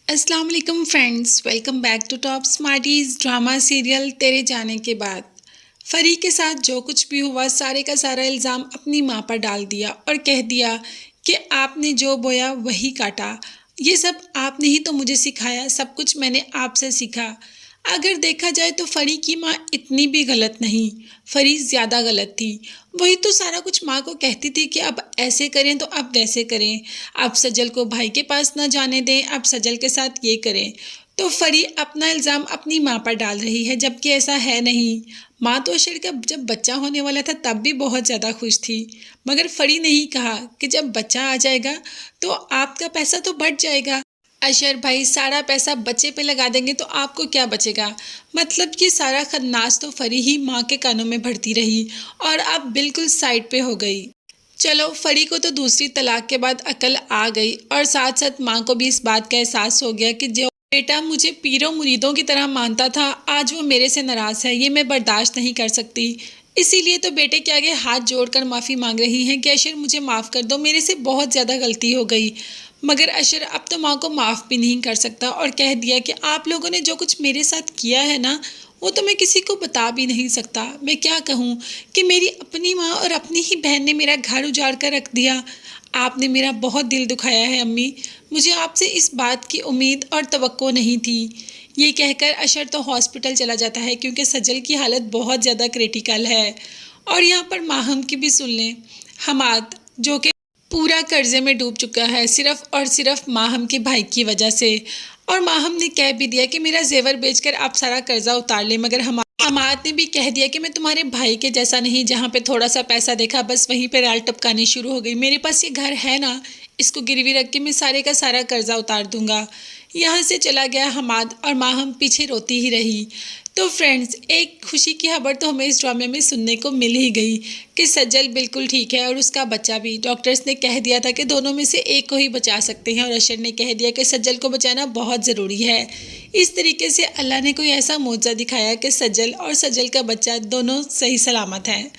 अस्सलाम वालेकुम friends, welcome back to top Smarties drama serial तेरे जाने के बाद। फरी के साथ जो कुछ भी हुआ सारे का सारा इल्ज़ाम अपनी माँ पर डाल दिया और कह दिया कि आपने जो बोया वही काटा। ये सब आपने ही तो मुझे सिखाया, सब कुछ मैंने आपसे सीखा। अगर देखा जाए तो फरी की माँ इतनी भी गलत नहीं, फरी ज़्यादा गलत थी। वही तो सारा कुछ माँ को कहती थी कि अब ऐसे करें तो अब वैसे करें, अब सजल को भाई के पास ना जाने दें, अब सजल के साथ ये करें। तो फरी अपना इल्ज़ाम अपनी माँ पर डाल रही है, जबकि ऐसा है नहीं। माँ तो अशर का जब बच्चा होने वाला था तब भी बहुत ज़्यादा खुश थी, मगर फरी ने ही कहा कि जब बच्चा आ जाएगा तो आपका पैसा तो बढ़ जाएगा। अशर भाई सारा पैसा बच्चे पे लगा देंगे तो आपको क्या बचेगा। मतलब कि सारा खन्नास तो फरी ही माँ के कानों में भरती रही और अब बिल्कुल साइड पे हो गई। चलो, फरी को तो दूसरी तलाक के बाद अकल आ गई और साथ साथ माँ को भी इस बात का एहसास हो गया कि जो बेटा मुझे पीरों मुरीदों की तरह मानता था आज वो मेरे से नाराज़ है, ये मैं बर्दाश्त नहीं कर सकती। इसीलिए तो बेटे के आगे हाथ जोड़कर माफ़ी मांग रही हैं कि अशर मुझे माफ़ कर दो, मेरे से बहुत ज़्यादा गलती हो गई। मगर अशर अब तो माँ को माफ़ भी नहीं कर सकता और कह दिया कि आप लोगों ने जो कुछ मेरे साथ किया है ना, वो तो मैं किसी को बता भी नहीं सकता। मैं क्या कहूँ कि मेरी अपनी माँ और अपनी ही बहन ने मेरा घर उजाड़ कर रख दिया। आपने मेरा बहुत दिल दुखाया है अम्मी, मुझे आपसे इस बात की उम्मीद और तवक्को नहीं थी। ये कहकर अशर तो हॉस्पिटल चला जाता है क्योंकि सजल की हालत बहुत ज़्यादा क्रिटिकल है। और यहाँ पर माहम की भी सुन लें। हमाद जो कि पूरा कर्जे में डूब चुका है सिर्फ और सिर्फ माहम के भाई की वजह से। और माहम ने कह भी दिया कि मेरा जेवर बेचकर आप सारा कर्जा उतार लें, मगर हमाद ने भी कह दिया कि मैं तुम्हारे भाई के जैसा नहीं, जहाँ पे थोड़ा सा पैसा देखा बस वहीं पे राल टपकानी शुरू हो गई। मेरे पास ये घर है ना, इसको गिरवी रख के मैं सारे का सारा कर्जा उतार दूंगा। यहाँ से चला गया हमाद और माहम पीछे रोती ही रही। तो फ्रेंड्स, एक खुशी की खबर तो हमें इस ड्रामे में सुनने को मिल ही गई कि सज्जल बिल्कुल ठीक है और उसका बच्चा भी। डॉक्टर्स ने कह दिया था कि दोनों में से एक को ही बचा सकते हैं और अशर ने कह दिया कि सज्जल को बचाना बहुत ज़रूरी है। इस तरीके से अल्लाह ने कोई ऐसा मौजज़ा दिखाया कि सज्जल और सज्जल का बच्चा दोनों सही सलामत हैं।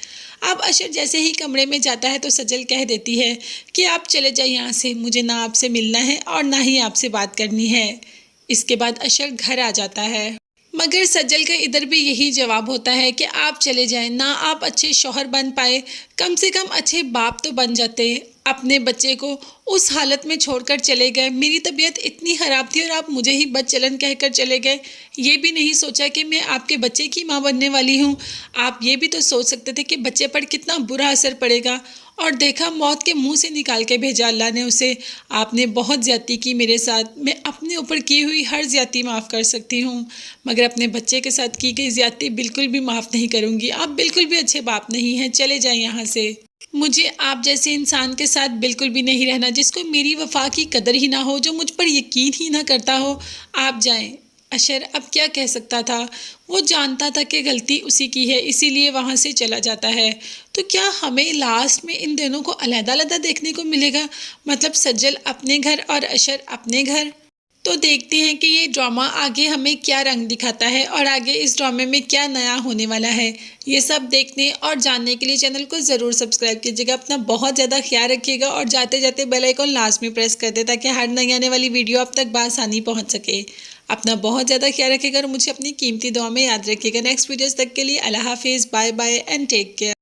अब अशर जैसे ही कमरे में जाता है तो सज्जल कह देती है कि आप चले जाइए यहाँ से, मुझे ना आपसे मिलना है और ना ही आपसे बात करनी है। इसके बाद अशर घर आ जाता है, मगर सज्जल का इधर भी यही जवाब होता है कि आप चले जाएं, ना आप अच्छे शौहर बन पाए, कम से कम अच्छे बाप तो बन जाते। अपने बच्चे को उस हालत में छोड़कर चले गए। मेरी तबीयत इतनी ख़राब थी और आप मुझे ही बदचलन कहकर चले गए। ये भी नहीं सोचा कि मैं आपके बच्चे की माँ बनने वाली हूँ। आप ये भी तो सोच सकते थे कि बच्चे पर कितना बुरा असर पड़ेगा। और देखा, मौत के मुंह से निकाल के भेजा अल्लाह ने उसे। आपने बहुत ज़्यादती की मेरे साथ, मैं अपने ऊपर की हुई हर ज़्यादती माफ़ कर सकती हूँ, मगर अपने बच्चे के साथ की गई ज़्यादती बिल्कुल भी माफ़ नहीं करूँगी। आप बिल्कुल भी अच्छे बाप नहीं हैं, चले जाएं यहाँ से। मुझे आप जैसे इंसान के साथ बिल्कुल भी नहीं रहना, जिसको मेरी वफा की कदर ही ना हो, जो मुझ पर यकीन ही ना करता हो। आप जाएं। अशर अब क्या कह सकता था, वो जानता था कि गलती उसी की है, इसीलिए वहाँ से चला जाता है। तो क्या हमें लास्ट में इन दोनों को अलग-अलग देखने को मिलेगा, मतलब सज्जल अपने घर और अशर अपने घर? तो देखते हैं कि ये ड्रामा आगे हमें क्या रंग दिखाता है और आगे इस ड्रामे में क्या नया होने वाला है। ये सब देखने और जानने के लिए चैनल को ज़रूर सब्सक्राइब कीजिएगा। अपना बहुत ज़्यादा ख्याल रखिएगा और जाते जाते बेल आइकन लास्ट में प्रेस कर दे ताकि हर नई आने वाली वीडियो आप तक बआसानी पहुँच सके। अपना बहुत ज़्यादा ख्याल रखिएगा और मुझे अपनी कीमती दुआ में याद रखिएगा। नेक्स्ट वीडियोज़ तक के लिए अल्लाह हाफिज़, bye bye and take care.